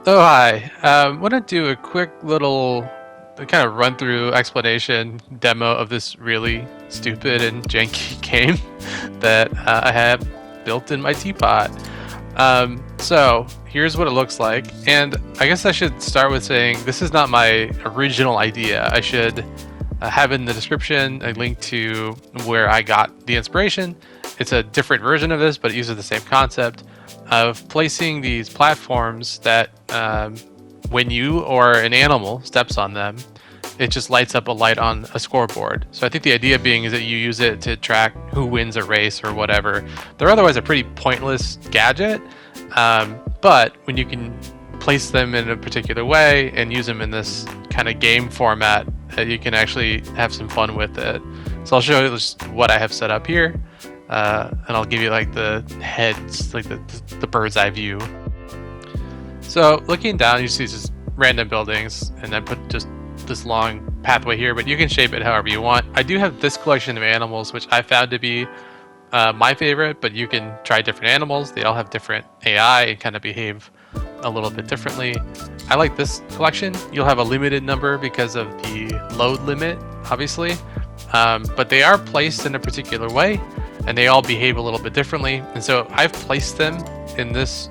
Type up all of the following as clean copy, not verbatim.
Oh, hi. Want to do a quick little kind of run through explanation demo of this really stupid and janky game that I have built in my teapot. So here's what it looks like. And I guess I should start with saying this is not my original idea. I should have in the description a link to where I got the inspiration. It's a different version of this, but it uses the same concept of placing these platforms that when you or an animal steps on them, it just lights up a light on a scoreboard. So I think the idea being is that you use it to track who wins a race or whatever. They're otherwise a pretty pointless gadget, but when you can place them in a particular way and use them in this kind of game format, you can actually have some fun with it. So I'll show you just what I have set up here, and I'll give you like the heads, like the bird's eye view. So looking down, you see just random buildings, and I put just this long pathway here, but you can shape it however you want. I do have this collection of animals, which I found to be my favorite, but you can try different animals. They all have different AI and kind of behave a little bit differently. I like this collection. You'll have a limited number because of the load limit, obviously, but they are placed in a particular way, and they all behave a little bit differently. And so I've placed them in this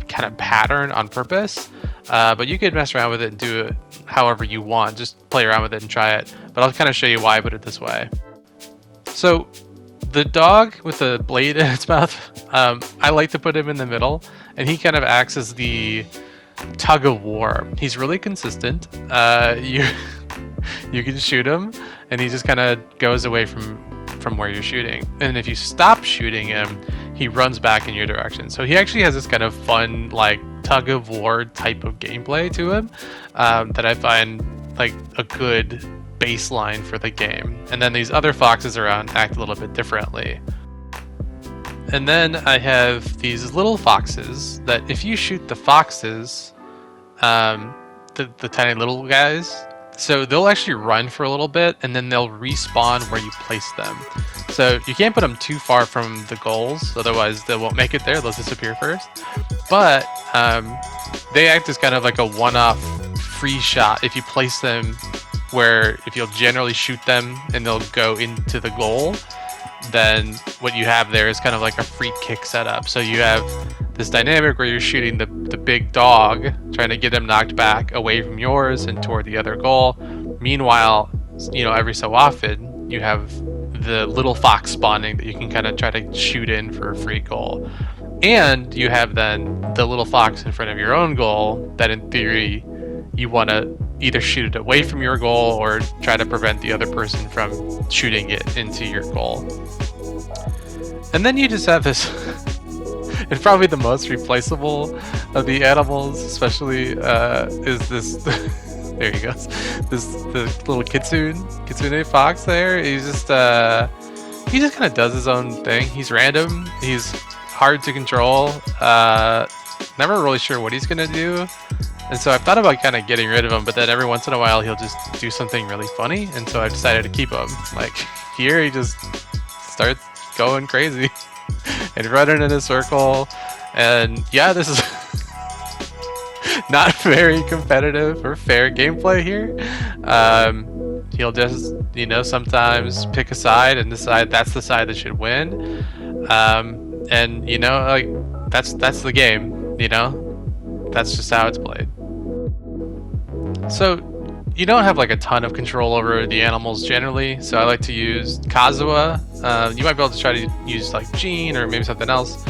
kind of pattern on purpose, but you could mess around with it and do it however you want. Just play around with it and try it. But I'll kind of show you why I put it this way. So the dog with the blade in its mouth, I like to put him in the middle, and he kind of acts as the tug of war. He's really consistent. You you can shoot him, and he just kind of goes away from where you're shooting. And if you stop shooting him, he runs back in your direction. So he actually has this kind of fun, like tug of war type of gameplay to him that I find like a good baseline for the game. And then these other foxes around act a little bit differently. And then I have these little foxes that if you shoot the foxes, the tiny little guys, so they'll actually run for a little bit and then they'll respawn where you place them. So you can't put them too far from the goals, otherwise they won't make it there, they'll disappear first. But they act as kind of like a one-off free shot if you place them where if you'll generally shoot them and they'll go into the goal, then what you have there is kind of like a free kick setup. So you have this dynamic where you're shooting the big dog, trying to get him knocked back away from yours and toward the other goal. Meanwhile, every so often you have the little fox spawning that you can kind of try to shoot in for a free goal. And you have then the little fox in front of your own goal that in theory you want to either shoot it away from your goal or try to prevent the other person from shooting it into your goal. And then you just have this and probably the most replaceable of the animals, especially is this there he goes, the little kitsune fox there. He just kind of does his own thing. He's random, he's hard to control, never really sure what he's gonna do. And so I've thought about kind of getting rid of him, but then every once in a while he'll just do something really funny, and so I decided to keep him. Like here he just starts going crazy and running in a circle, and yeah, this is not very competitive or fair gameplay here. He'll just sometimes pick a side and decide that's the side that should win, and like that's the game. That's just how it's played. So you don't have like a ton of control over the animals generally, so I like to use Kazuha. You might be able to try to use like Jean or maybe something else,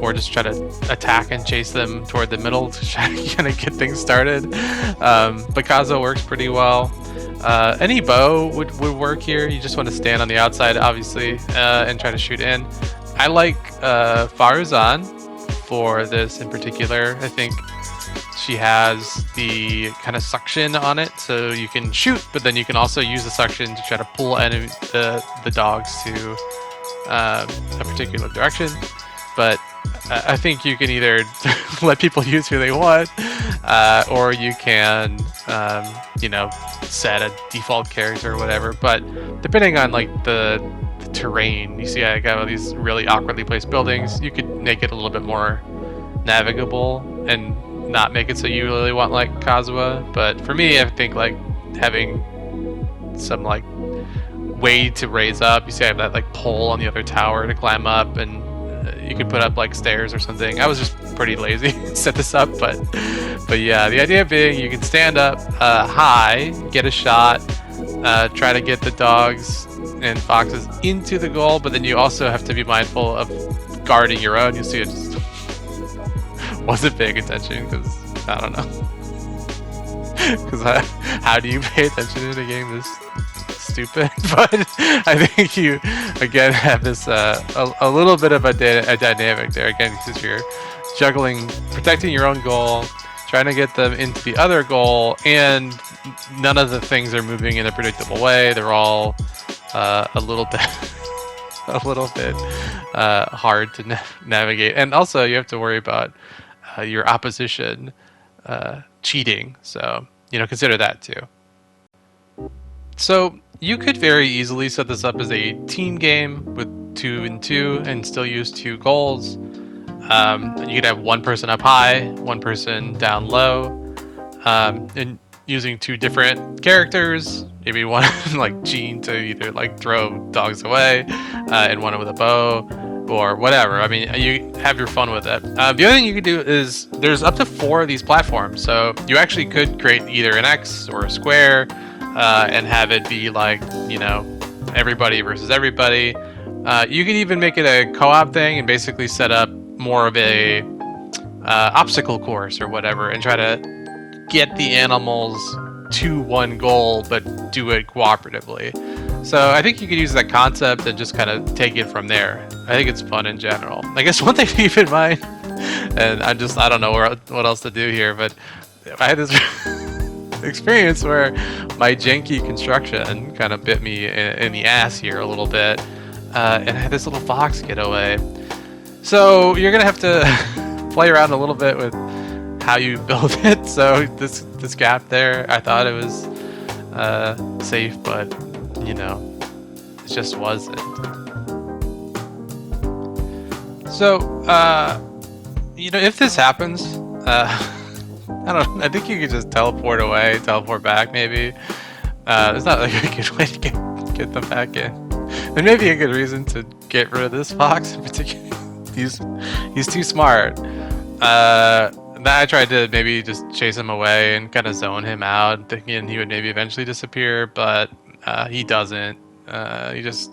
or just try to attack and chase them toward the middle to try to kind of get things started. But Kazuha works pretty well. Any bow would work here. You just want to stand on the outside, obviously, and try to shoot in. I like Faruzan for this in particular. I think she has the kind of suction on it, so you can shoot, but then you can also use the suction to try to pull the dogs to a particular direction. But I think you can either let people use who they want, or you can, set a default character or whatever. But depending on like the terrain, you see I got all these really awkwardly placed buildings. You could make it a little bit more navigable and not make it so you really want like Kazuha. But for me, I think like having some like way to raise up. You see, I have that like pole on the other tower to climb up, and you could put up like stairs or something. I was just pretty lazy to set this up, but yeah, the idea being you can stand up high, get a shot, try to get the dogs and foxes into the goal, but then you also have to be mindful of guarding your own. You see, it just wasn't paying attention because I don't know. Because how do you pay attention in a game this stupid? But I think you again have this a little bit of a dynamic there again, because you're juggling protecting your own goal, trying to get them into the other goal, and none of the things are moving in a predictable way. They're all a little bit hard to navigate, and also you have to worry about your opposition cheating. So consider that too. So you could very easily set this up as a team game with 2 and 2 and still use 2 goals. You could have one person up high, one person down low, and using 2 different characters. Maybe one like Jean to either like throw dogs away, and one with a bow, or whatever. I mean, you have your fun with it. The other thing you could do is there's up to 4 of these platforms, so you actually could create either an X or a square, and have it be like everybody versus everybody. You could even make it a co-op thing and basically set up more of a obstacle course or whatever, and try to get the animals to one goal, but do it cooperatively. So I think you could use that concept and just kind of take it from there. I think it's fun in general. I guess one thing to keep in mind, and I don't know what else to do here, but I had this experience where my janky construction kind of bit me in the ass here a little bit, and I had this little fox get away. So you're gonna have to play around a little bit with how you build it. So this gap there, I thought it was safe, but it just wasn't. So if this happens, I don't know, I think you could just teleport away, teleport back maybe. There's not like a good way to get them back in. And maybe a good reason to get rid of this fox in particular. He's too smart. I tried to maybe just chase him away and kind of zone him out, thinking he would maybe eventually disappear, but he doesn't. He's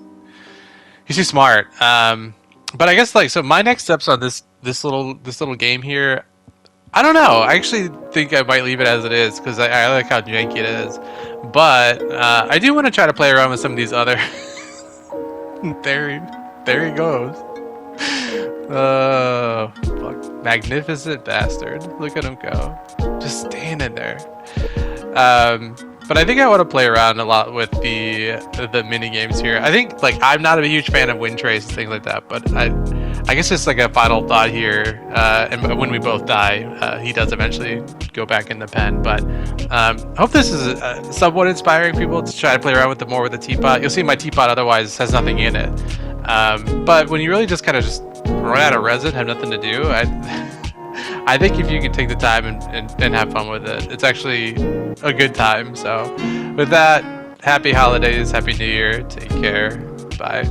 too smart. But I guess so my next steps on this little game here, I don't know. I actually think I might leave it as it is because I like how janky it is. But I do want to try to play around with some of these other. There he goes. Oh, fuck. Magnificent bastard. Look at him go. Just standing there. But I think I want to play around a lot with the mini games here. I think I'm not a huge fan of wind trace and things like that, but I guess just like a final thought here. And when we both die, he does eventually go back in the pen. But I hope this is somewhat inspiring people to try to play around with more with the teapot. You'll see my teapot otherwise has nothing in it. But when you really just kind of just run out of resin, have nothing to do, I think if you can take the time and have fun with it, it's actually a good time. So with that, happy holidays, happy new year, take care, bye.